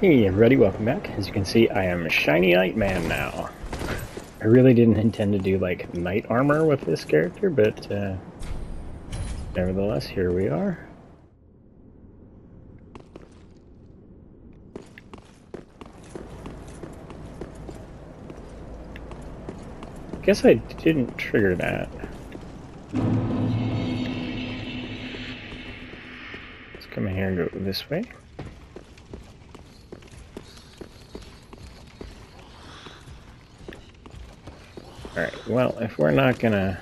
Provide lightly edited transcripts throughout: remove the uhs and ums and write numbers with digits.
Hey everybody, welcome back. As you can see, I am Shiny Night Man now. I really didn't intend to do like knight armor with this character, but nevertheless, here we are. Guess I didn't trigger that. Let's come in here and go this way. Alright, well, if we're not gonna...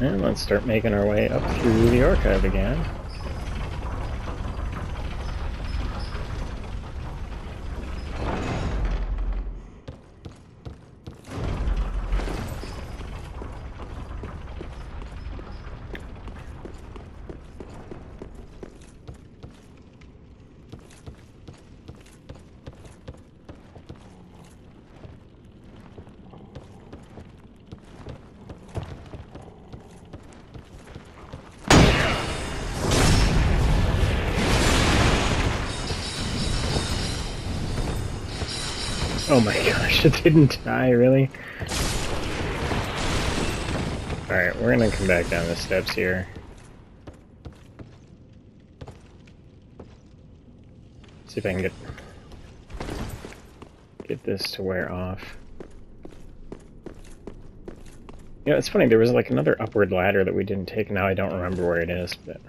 And let's start making our way up through the archive again. Oh my gosh, it didn't die, really? Alright, we're gonna come back down the steps here. See if I can get this to wear off. Yeah, it's funny, there was like another upward ladder that we didn't take, now I don't remember where it is, but...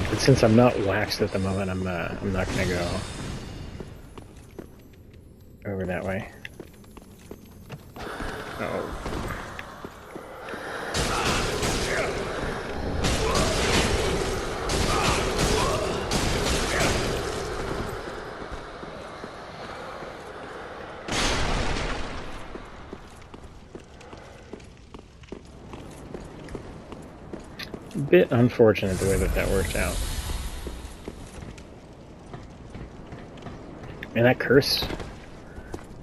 But since I'm not waxed at the moment, I'm not gonna go over that way. Oh. A bit unfortunate the way that worked out. And that curse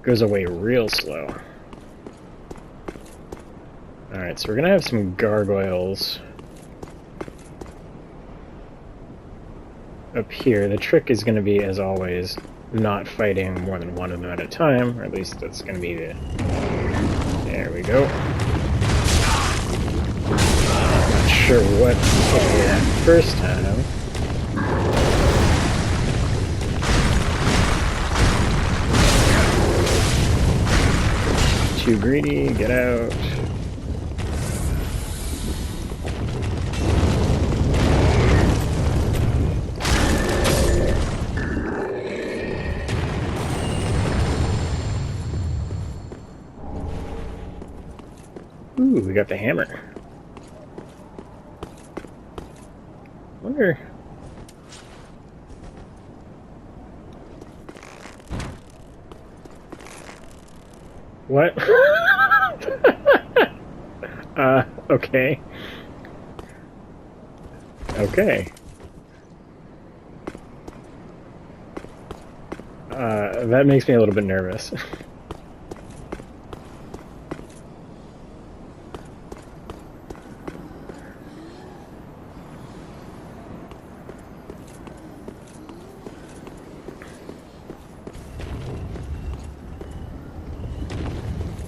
goes away real slow. Alright, so we're gonna have some gargoyles up here. The trick is gonna be, as always, not fighting more than one of them at a time, or at least that's gonna be the... There we go. Not sure what hit me that first time. Too greedy, get out. Ooh, we got the hammer. Wonder... What? Okay. Okay. That makes me a little bit nervous.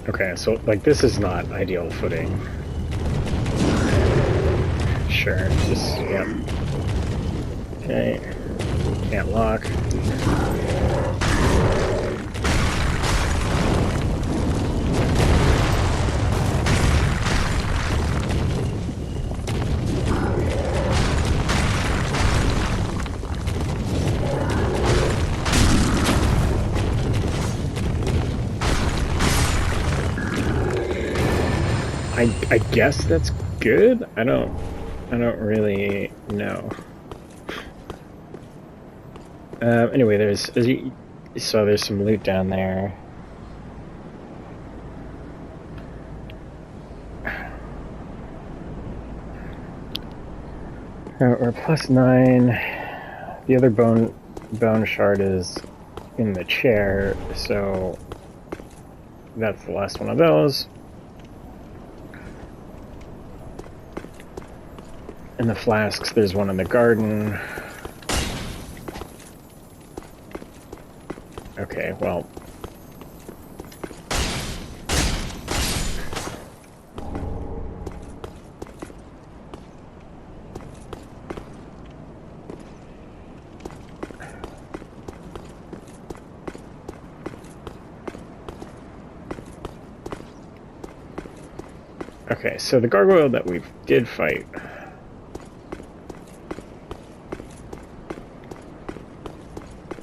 Okay, so, like, this is not ideal footing. Sure, just, yep. Okay. Can't lock. I guess that's good? I don't really know. Anyway, there's some loot down there. We're +9. The other bone shard is in the chair, so that's the last one of those. In the flasks, there's one in the garden. Okay, well. Okay, so the gargoyle that we did fight.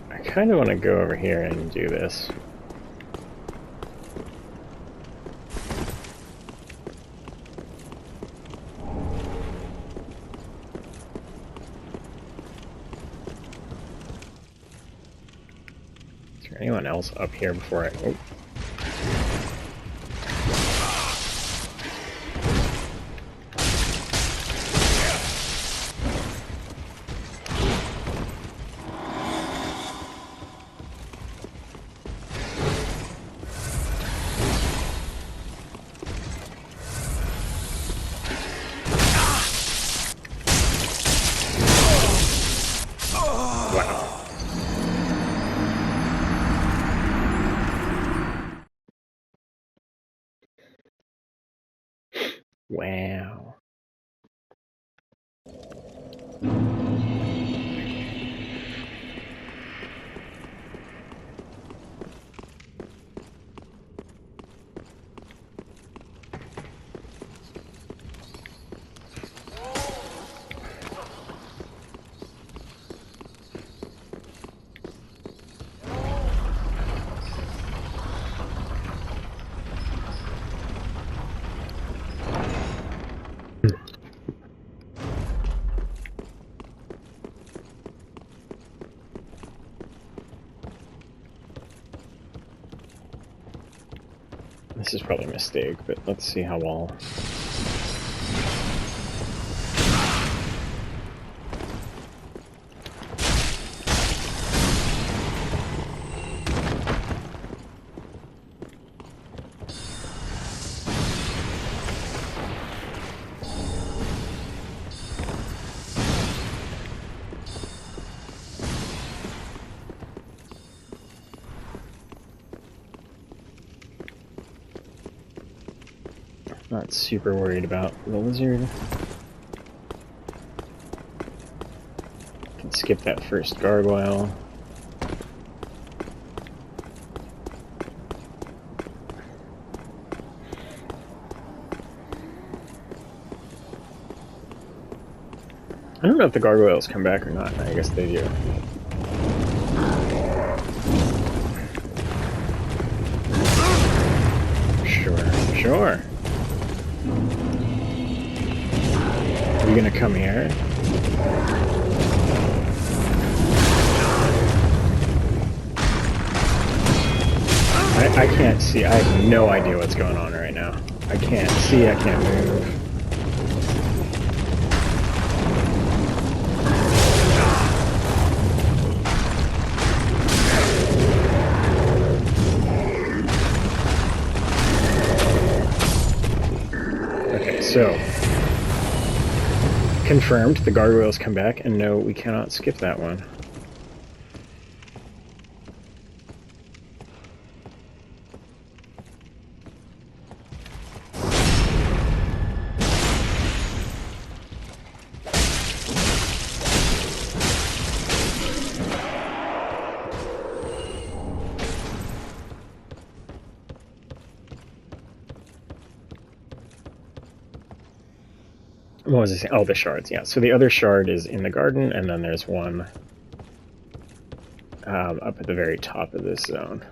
I kind of want to go over here and do this. Is there anyone else up here before I... Oh. Wow. This is probably a mistake, but let's see how well... Not super worried about the lizard. Can skip that first gargoyle. I don't know if the gargoyles come back or not. I guess they do. Sure. Are you gonna come here? I can't see. I have no idea what's going on right now. I can't see. I can't move. Okay, so confirmed, the gargoyles come back, and no, we cannot skip that one. What was I saying? Oh, the shards, yeah. So the other shard is in the garden, and then there's one up at the very top of this zone.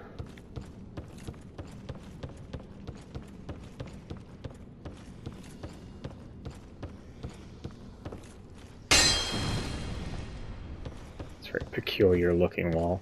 It's It's a very peculiar looking wall.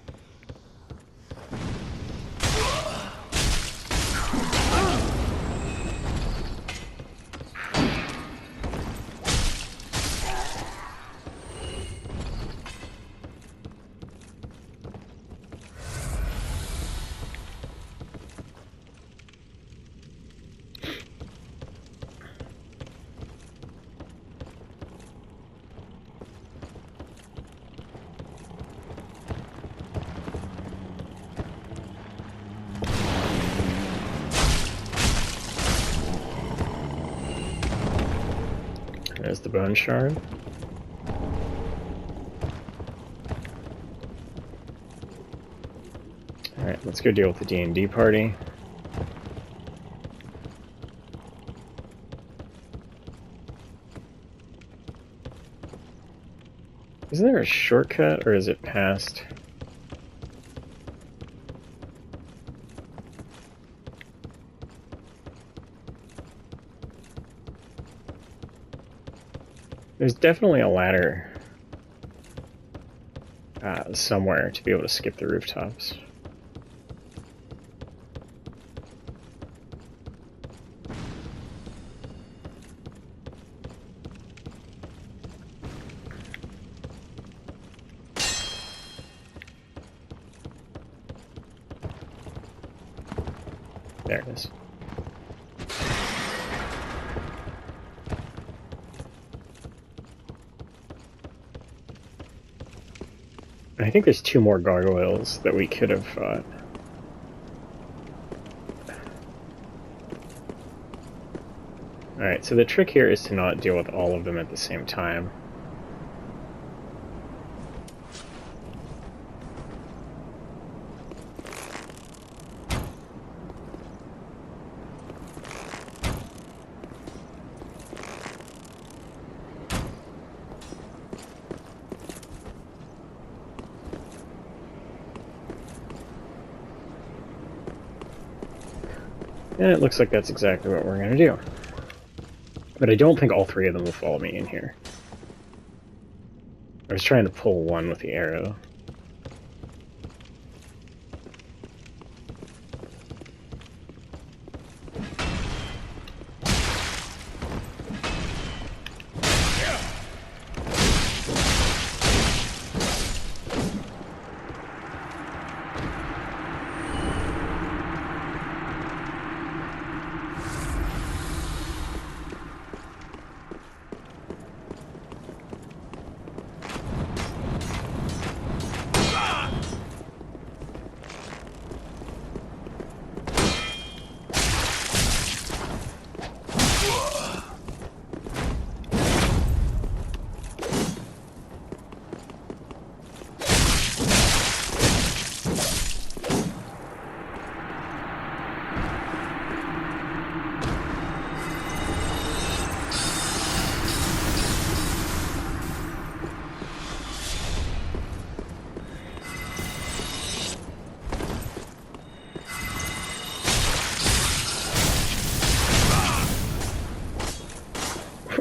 There's the bone shard. Alright, let's go deal with the D&D party. Isn't there a shortcut, or is it past? There's definitely a ladder somewhere to be able to skip the rooftops. There it is. I think there's 2 more gargoyles that we could have fought. Alright, so the trick here is to not deal with all of them at the same time. And it looks like that's exactly what we're going to do. But I don't think all 3 of them will follow me in here. I was trying to pull one with the arrow.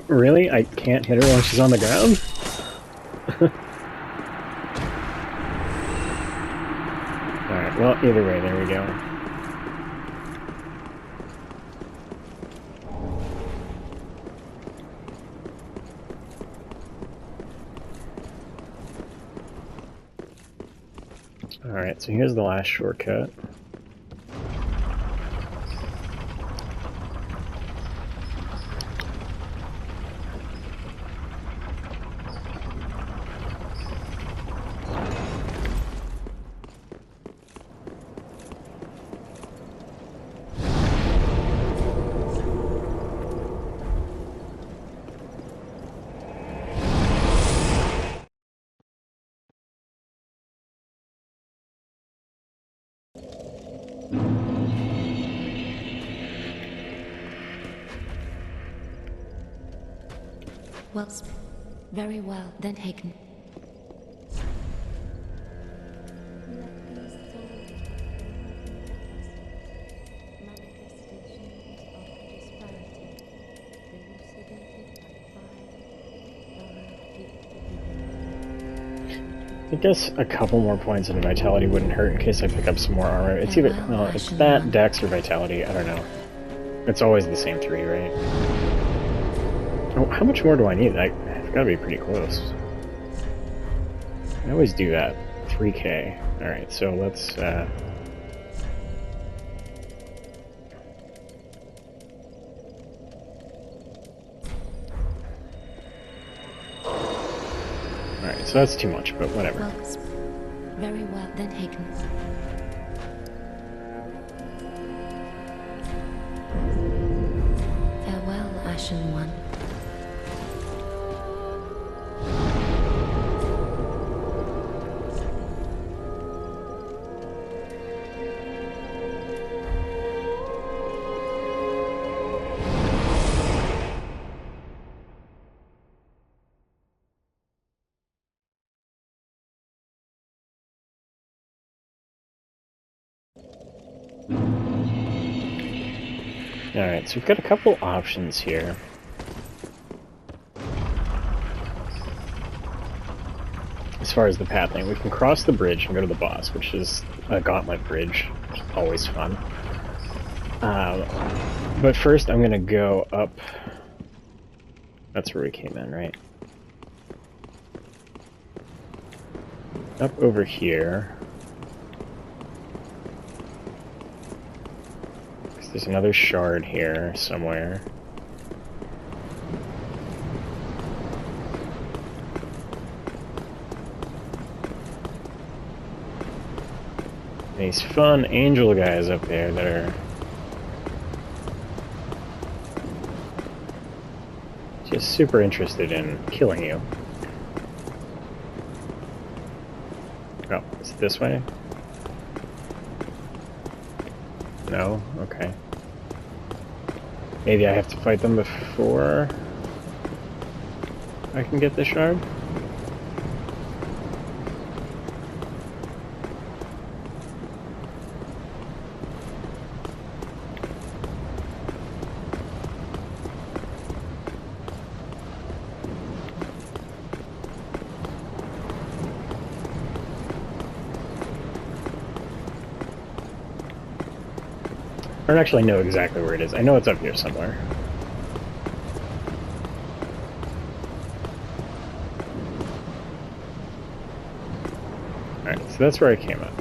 Really? I can't hit her while she's on the ground? Alright, well, either way, there we go. Alright, so here's the last shortcut. Well, very well, then taken. I guess a couple more points in vitality wouldn't hurt in case I pick up some more armor. It's either, well, it's that, dex, or vitality, I don't know. It's always the same 3, right? Oh, how much more do I need? I've gotta be pretty close. I always do that. 3k. Alright, so let's, Alright, so that's too much, but whatever. Wells. Very well, then Hagen. Farewell, Ashen One. Alright, so we've got a couple options here. As far as the pathing, we can cross the bridge and go to the boss, which is a gauntlet bridge. Always fun. But first I'm gonna go up... That's where we came in, right? Up over here. There's another shard here somewhere. These fun angel guys up there that are just super interested in killing you. Oh, is it this way? No? Okay. Maybe I have to fight them before I can get the shard? I don't actually know exactly where it is. I know it's up here somewhere. Alright, so that's where I came up.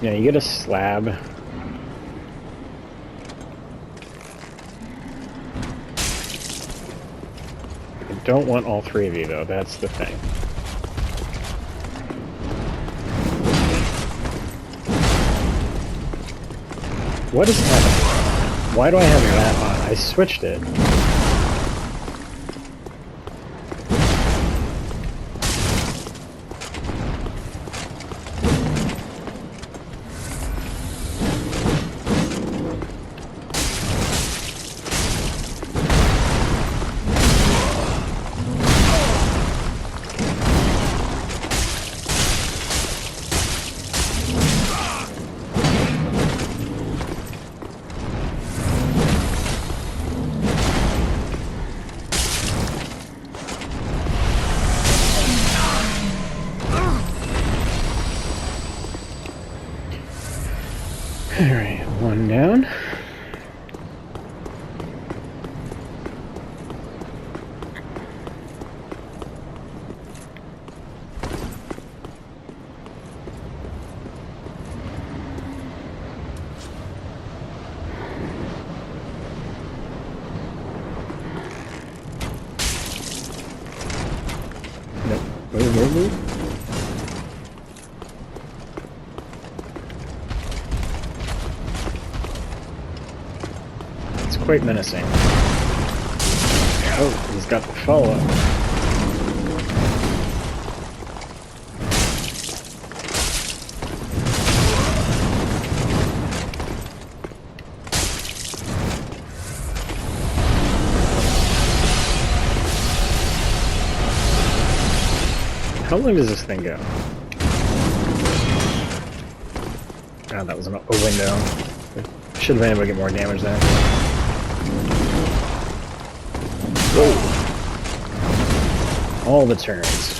Yeah, you get a slab. Don't want all 3 of you, though. That's the thing. What is happening? Why do I have that on? I switched it. Alright, 1 down. Nope. Move. Quite menacing. Oh, he's got the follow-up. How How long does this thing go? God, that was a window. Should have been able to get more damage there. Whoa! All the turns.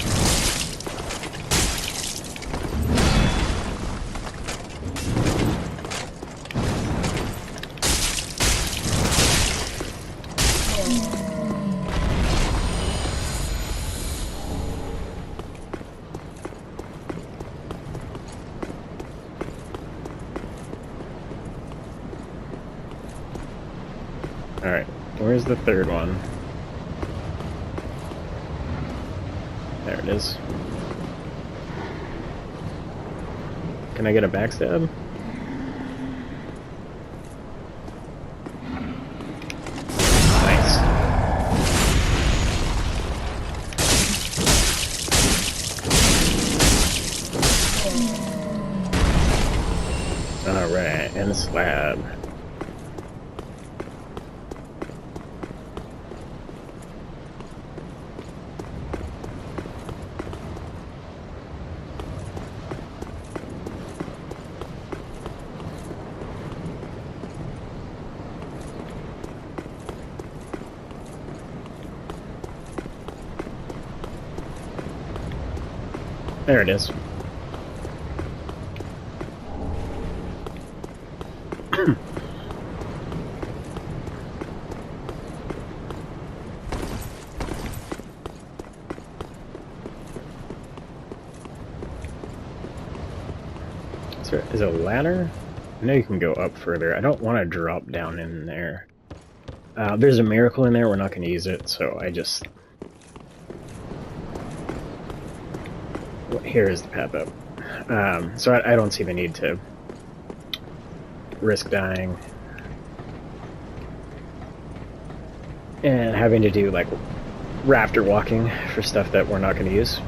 Alright, where's the third one? There it is. Can I get a backstab? Nice. Alright, and a slab. There it is. Is it a ladder? I know you can go up further. I don't want to drop down in there. There's a miracle in there. We're not going to use it, so I just... Here is the path up. So I don't see the need to risk dying and having to do like rafter walking for stuff that we're not going to use.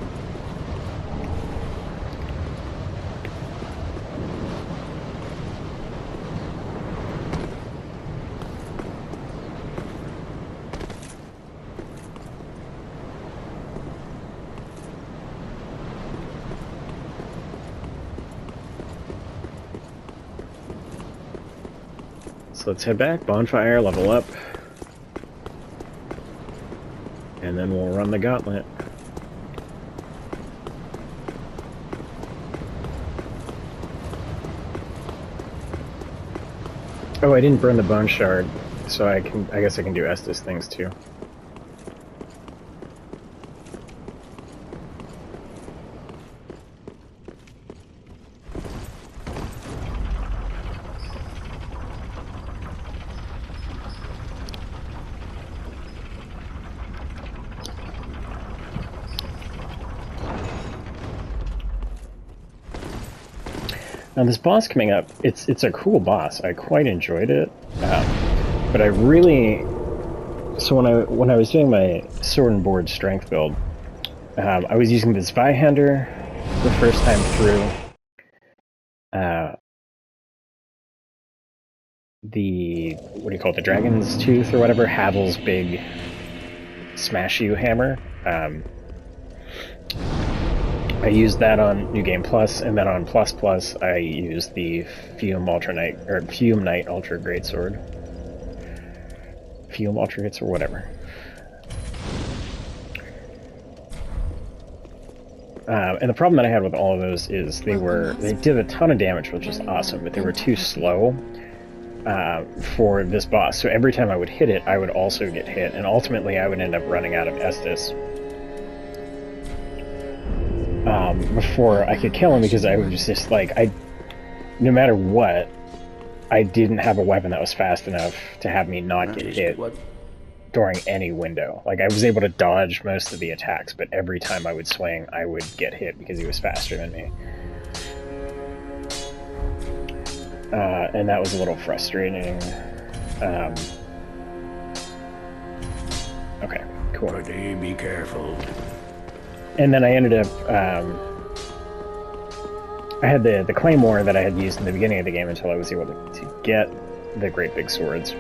So let's head back, bonfire, level up, and then we'll run the gauntlet. Oh, I didn't burn the bone shard, so I guess I can do Estus things too. Now this boss coming up, it's a cool boss. I quite enjoyed it, but I really... So when I was doing my sword and board strength build, I was using the Zweihander the first time through. The what do you call it? The Dragon's Tooth or whatever, Havel's big smash you hammer. I used that on New Game Plus, and then on Plus Plus, I used the Fume Knight Ultra Greatsword. Fume Ultra Greatsword, whatever. And the problem that I had with all of those is they did a ton of damage, which is awesome, but they were too slow for this boss. So every time I would hit it, I would also get hit, and ultimately I would end up running out of Estus before I could kill him, because I was just like, no matter what, I didn't have a weapon that was fast enough to have me not get hit during any window. Like, I was able to dodge most of the attacks, but every time I would swing, I would get hit because he was faster than me. And that was a little frustrating. Okay, cool. Be careful. And then I ended up, I had the Claymore that I had used in the beginning of the game until I was able to get the great big swords.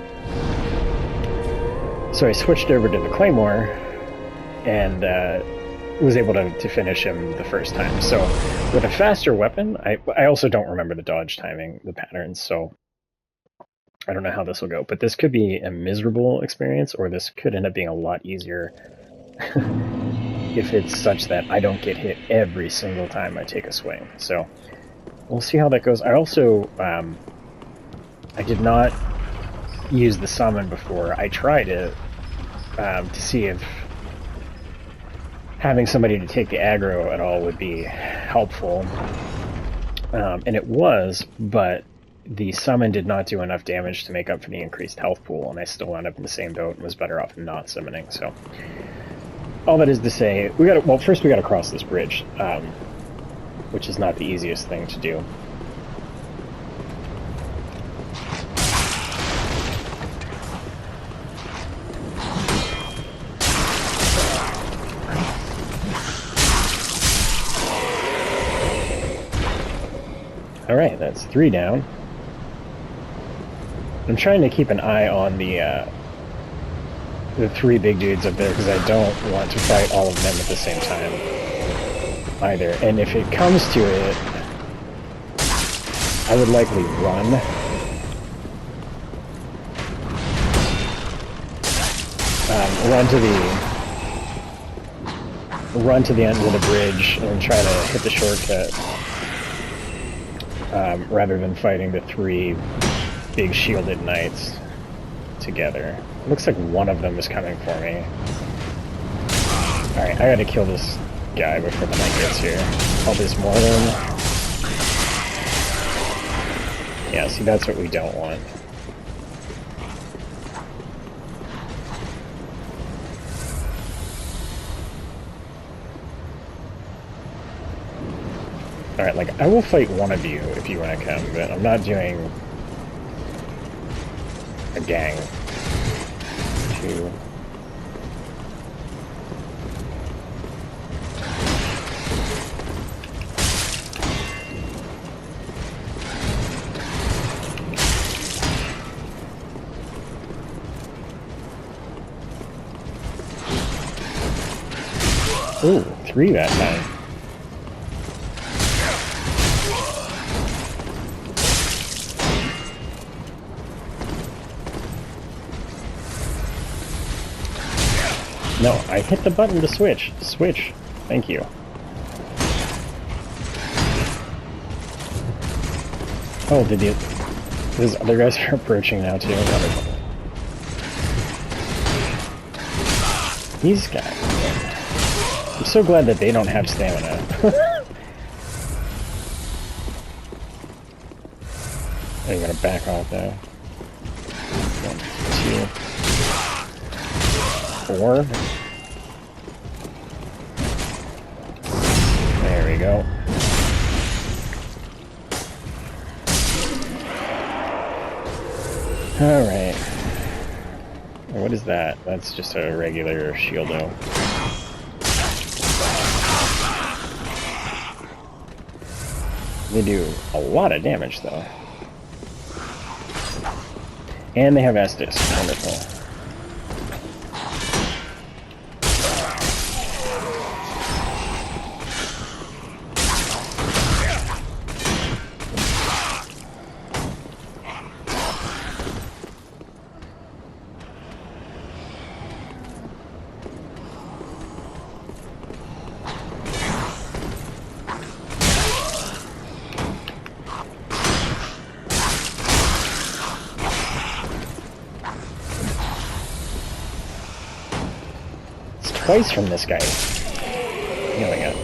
So I switched over to the Claymore, and was able to finish him the first time. So with a faster weapon, I also don't remember the dodge timing, the patterns, so I don't know how this will go. But this could be a miserable experience, or this could end up being a lot easier if it's such that I don't get hit every single time I take a swing. So we'll see how that goes. I also, I did not use the summon before. I tried it to see if having somebody to take the aggro at all would be helpful. And it was, but the summon did not do enough damage to make up for the increased health pool, and I still wound up in the same boat and was better off not summoning. So all that is to say, first we gotta cross this bridge, which is not the easiest thing to do. Alright, that's 3 down. I'm trying to keep an eye on the 3 big dudes up there, because I don't want to fight all of them at the same time either. And if it comes to it, I would likely run. Run to the end of the bridge and try to hit the shortcut, rather than fighting the 3 big shielded knights together. Looks like one of them is coming for me. Alright, I gotta kill this guy before the knight gets here. Oh, there's more of them. Yeah, see, that's what we don't want. Alright, like, I will fight one of you if you want to come, but I'm not doing a gang. 2. Ooh, 3 that time. No, I hit the button to switch. Switch. Thank you. Oh, did you... These other guys are approaching now, too. Wonderful. These guys... I'm so glad that they don't have stamina. I'm gonna back off, though. 1, 2... 4. There we go. Alright. What is that? That's just a regular shieldo. They do a lot of damage, though. And they have Estus. Wonderful. Twice from this guy. Healing up.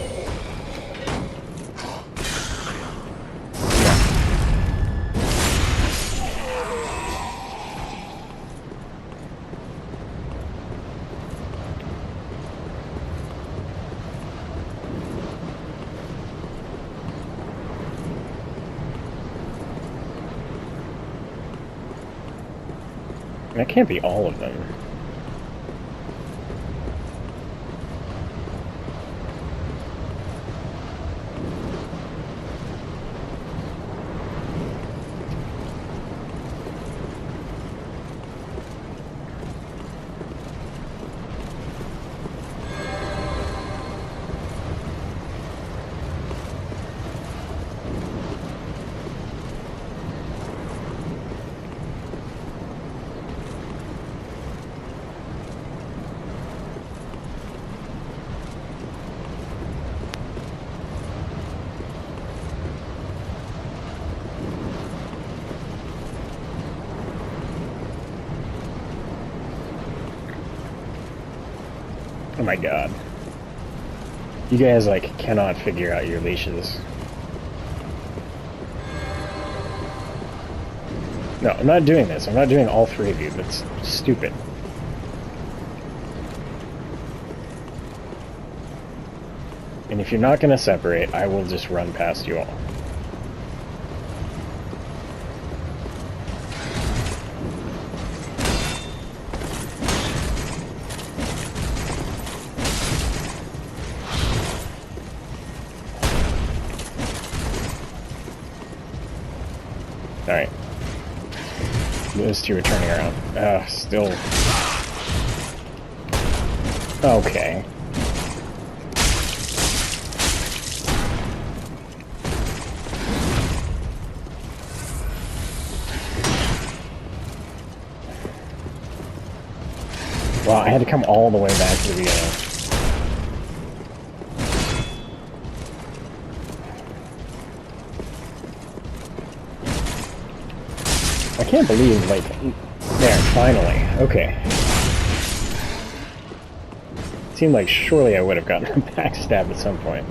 That can't be all of them. my god. You guys, like, cannot figure out your leashes. No, I'm not doing this. I'm not doing all three of you. That's stupid. And if you're not going to separate, I will just run past you all. Alright. Those two are turning around. Still... Okay. Wow, I had to come all the way back to the beginning. I can't believe, like, there, finally. Okay. Seemed like surely I would have gotten a backstab at some point.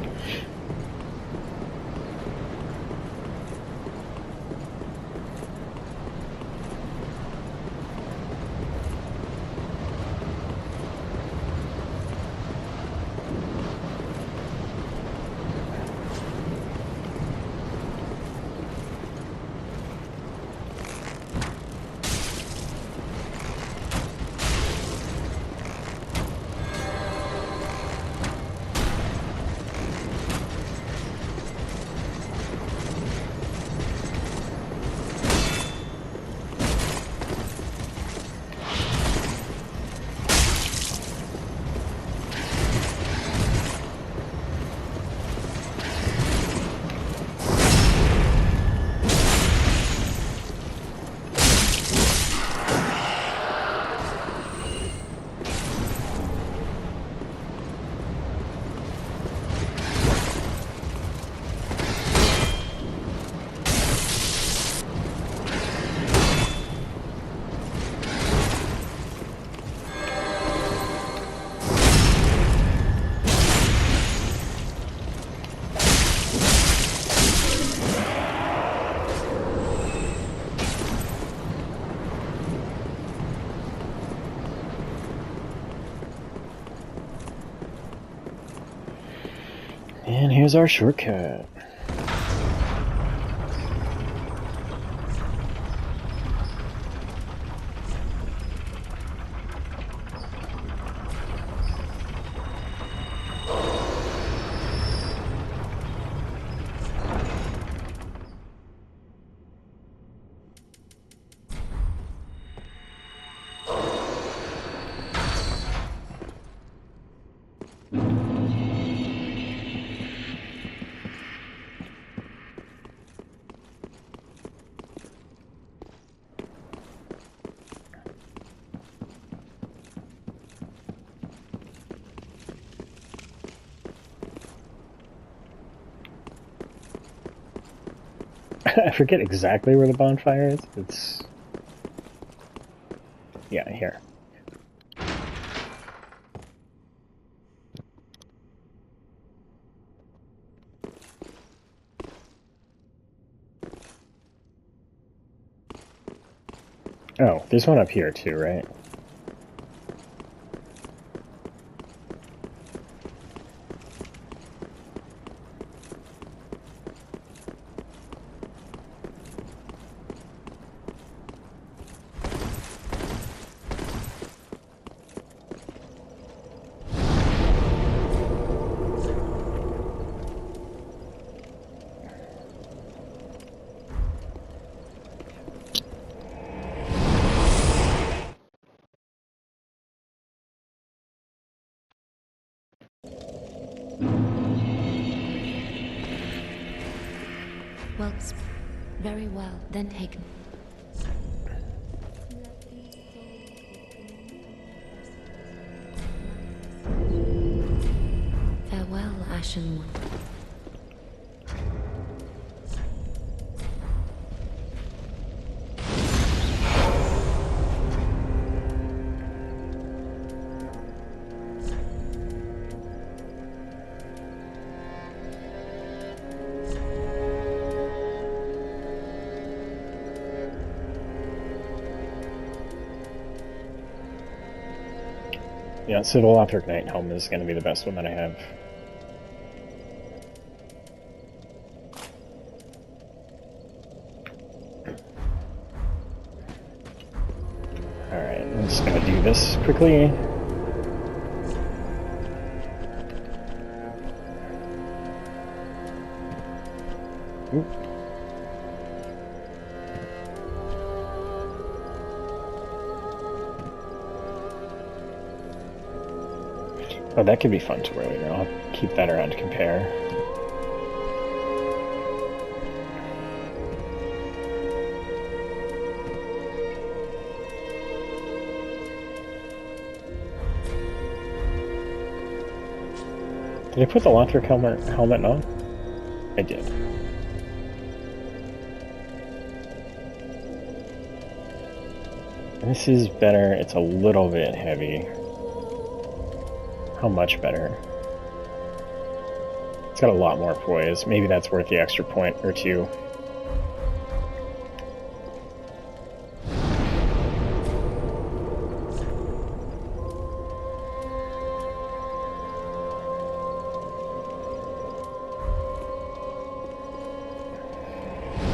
And here's our shortcut. I forget exactly where the bonfire is. It's... yeah, here. Oh, there's one up here too, right? Well, very well, then taken. Farewell, Ashen One. Yeah, so the Lothric Knight helm is going to be the best one that I have. Alright, I'm just going to do this quickly. Oop. Oh, that could be fun to wear later. I'll keep that around to compare. Did I put the Lothric helmet on? I did. This is better. It's a little bit heavy. How much better? It's got a lot more poise. Maybe that's worth the extra point or two.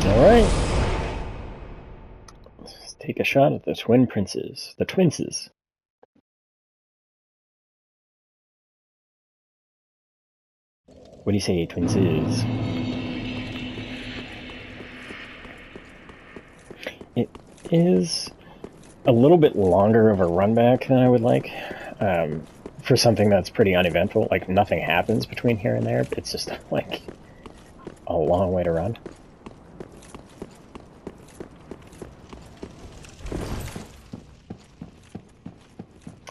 Alright. Let's take a shot at the Twin Princes. The Twinses. What do you say, Twinses? It is a little bit longer of a run back than I would like. For something that's pretty uneventful, like nothing happens between here and there, it's just like a long way to run.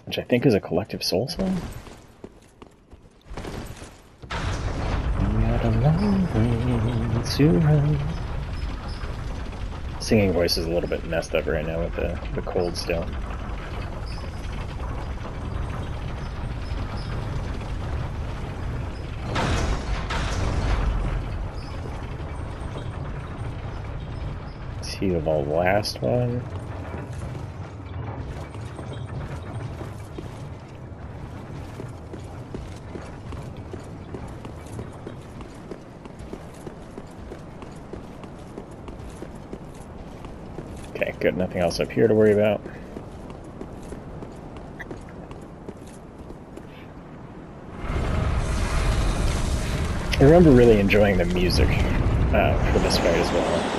Which I think is a collective soul song. Singing voice is a little bit messed up right now with the cold still. See the last one. Okay, good. Nothing else up here to worry about. I remember really enjoying the music for this fight as well.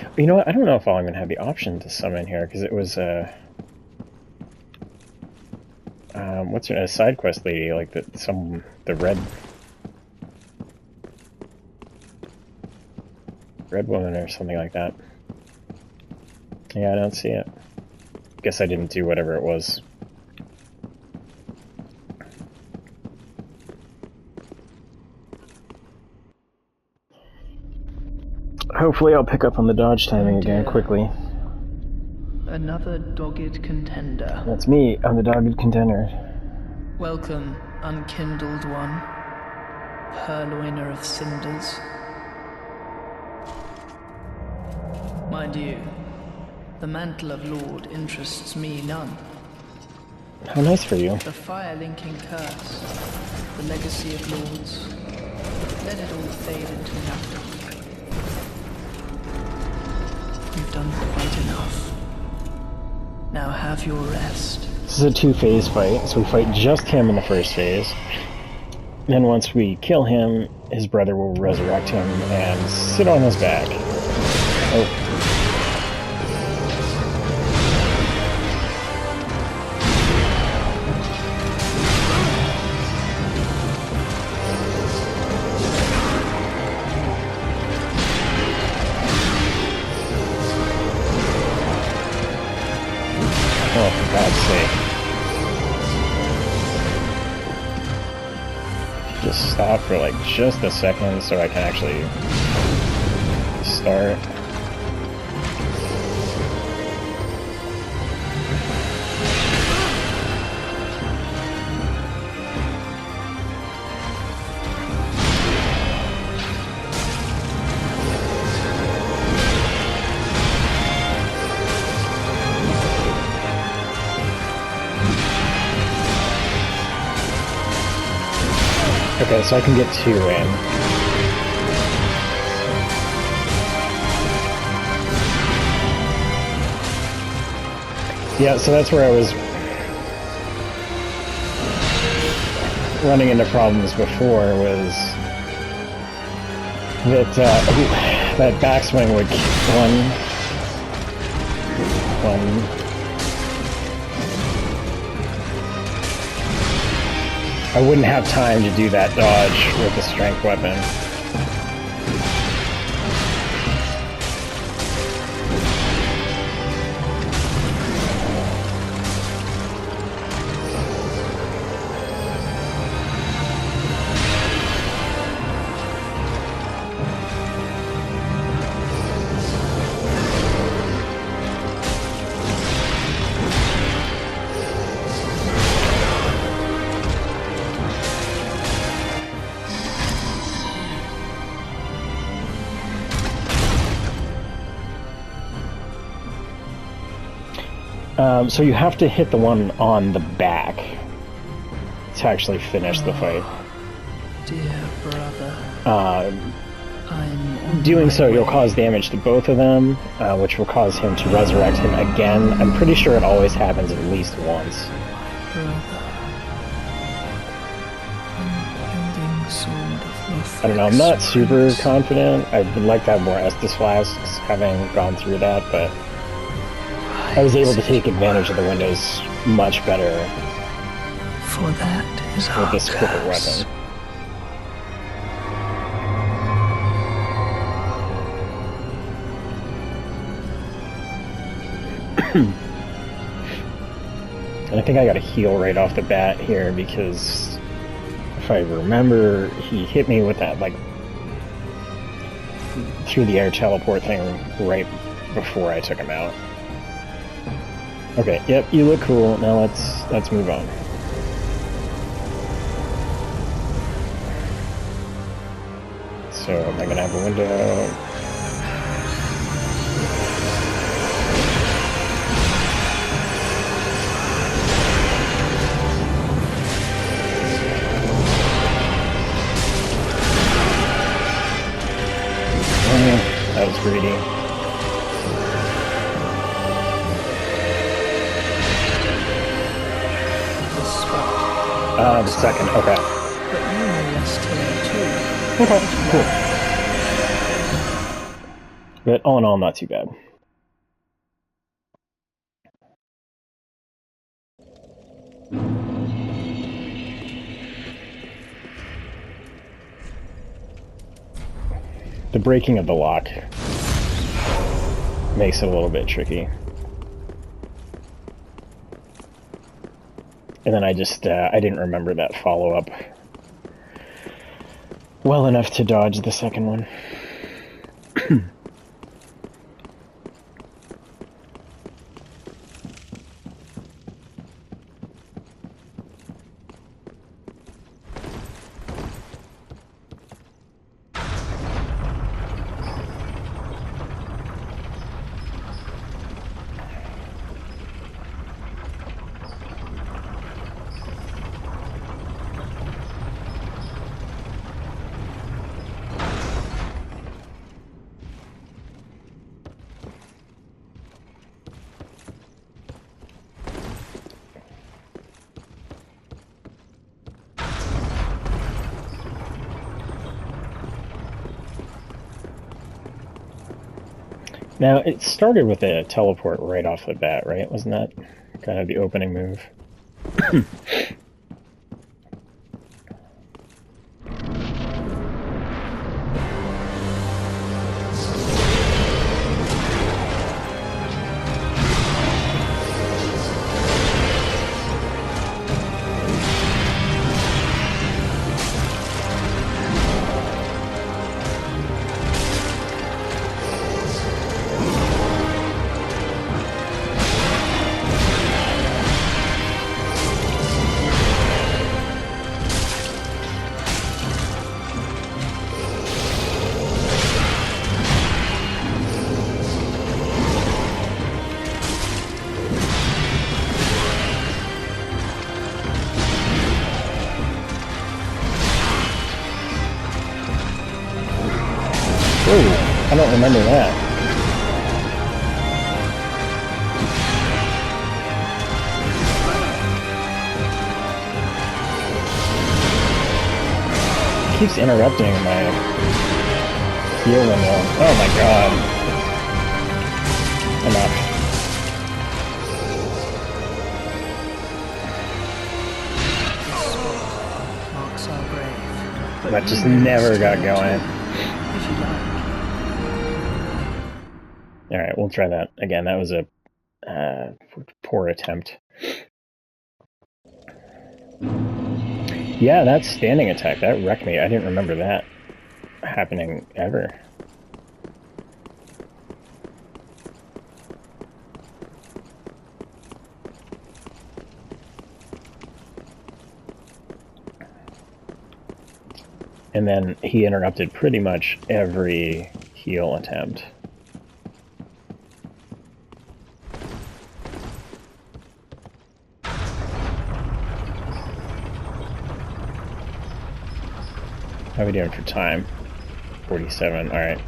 But you know what? I don't know if I'll even have the option to summon here, because it was what's her, a side quest lady, like the red woman or something like that. Yeah, I don't see it. Guess I didn't do whatever it was. Hopefully I'll pick up on the dodge timing again quickly. Another dogged contender. That's me, I'm the dogged contender. Welcome, unkindled one, purloiner of cinders. Mind you, the mantle of Lord interests me none. How nice for you. The fire-linking curse, the legacy of lords, let it all fade into nothing. You've done quite enough. Now have your rest. This is a two-phase fight, so we fight just him in the first phase. Then once we kill him, his brother will resurrect him and sit on his back. Oh. Oh, for God's sake. Just stop for like just a second so I can actually start. Okay, so I can get 2 in. Yeah, so that's where I was running into problems before, was that that backswing would I wouldn't have time to do that dodge with the strength weapon. So you have to hit the one on the back to actually finish the fight. Dear brother. Doing so, you'll cause damage to both of them, which will cause him to resurrect him again. I'm pretty sure it always happens at least once. I don't know, I'm not super confident. I would like to have more Estus flasks, having gone through that, but I was able to take advantage of the windows much better For that is with this quicker weapon. And I think I got a heal right off the bat here, because if I remember, he hit me with that, like, through the air teleport thing right before I took him out. Okay, yep, you look cool. Now let's move on. So am I gonna have a window? Oh, that was greedy. The second, okay. But you are less too. Okay, cool. But all in all, not too bad. The breaking of the lock makes it a little bit tricky. And then I just, I didn't remember that follow-up well enough to dodge the second one. Now, it started with a teleport right off the bat, right? Wasn't that kind of the opening move? Ooh, I don't remember that. It keeps interrupting my heal window. Oh my god. Enough. Marks our grave. But That just never got going. if you like. Alright, we'll try that again. That was a poor attempt. Yeah, that standing attack, that wrecked me. I didn't remember that happening ever. And then he interrupted pretty much every heal attempt. How are we doing for time? 47, alright.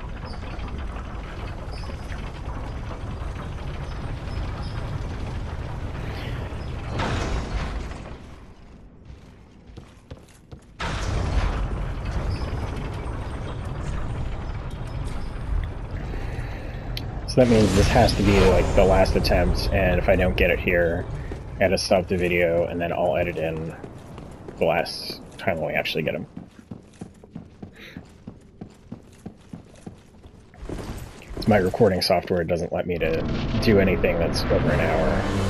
So that means this has to be like the last attempt, and if I don't get it here, I gotta stop the video and then I'll edit in the last time when we actually get him. My recording software doesn't let me to do anything that's over an hour.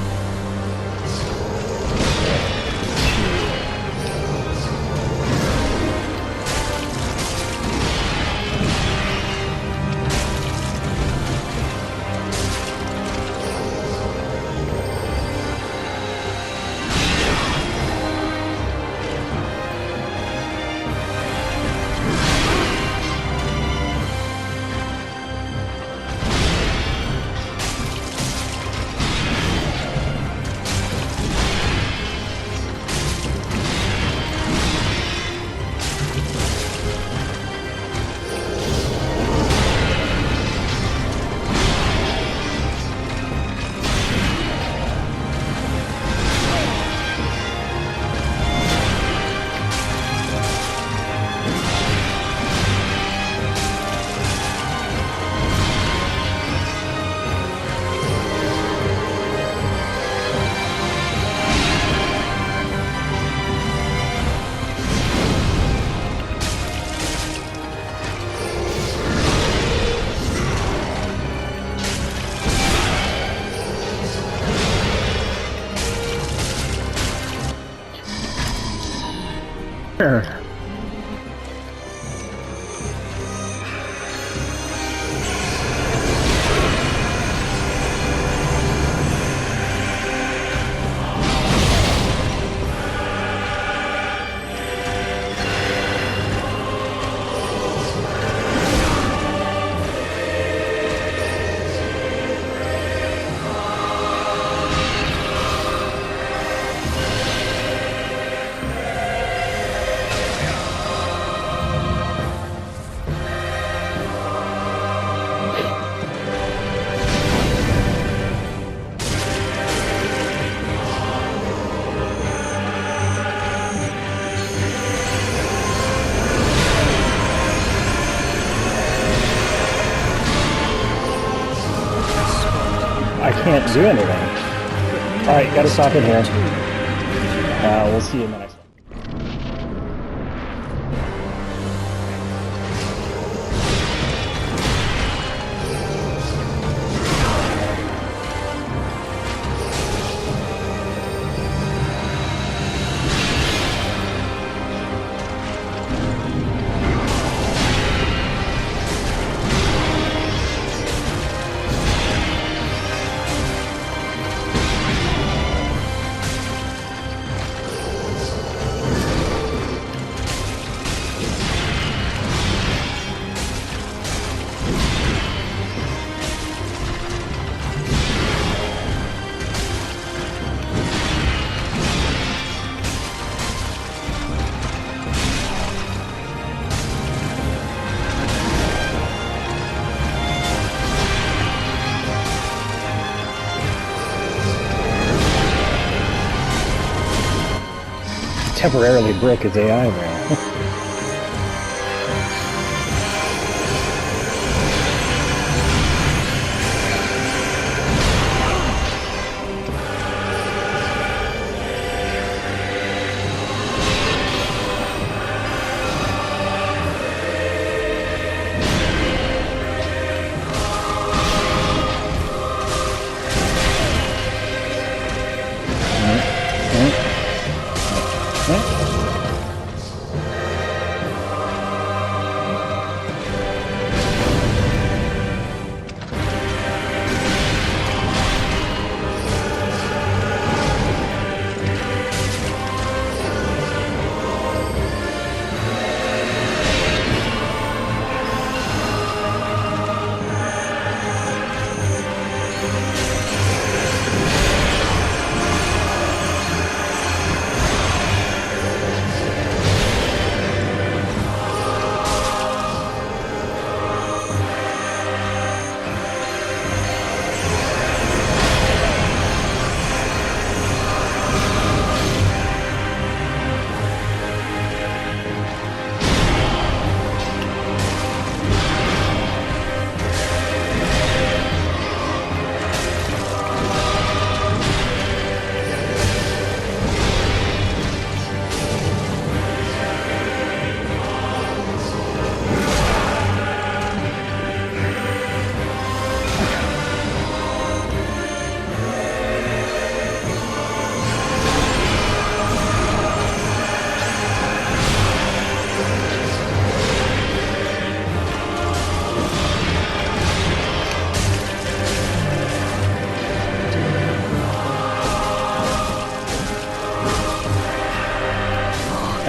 Sure. I can't do anything. Alright, gotta stop it here. We'll see you in the next one. temporarily broke his AI rail.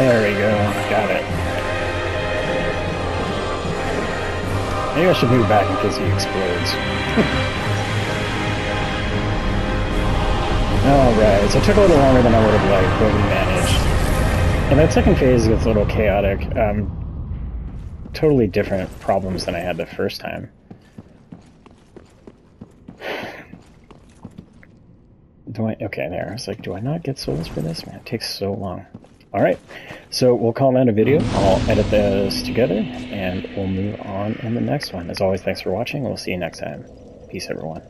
There we go, got it. Maybe I should move back in case he explodes. Alright, so it took a little longer than I would have liked, but we managed. And that second phase gets a little chaotic. Totally different problems than I had the first time. Okay, there. I was like, do I not get souls for this? Man, it takes so long. Alright, so we'll call that a video. I'll edit this together, and we'll move on in the next one. As always, thanks for watching, and we'll see you next time. Peace, everyone.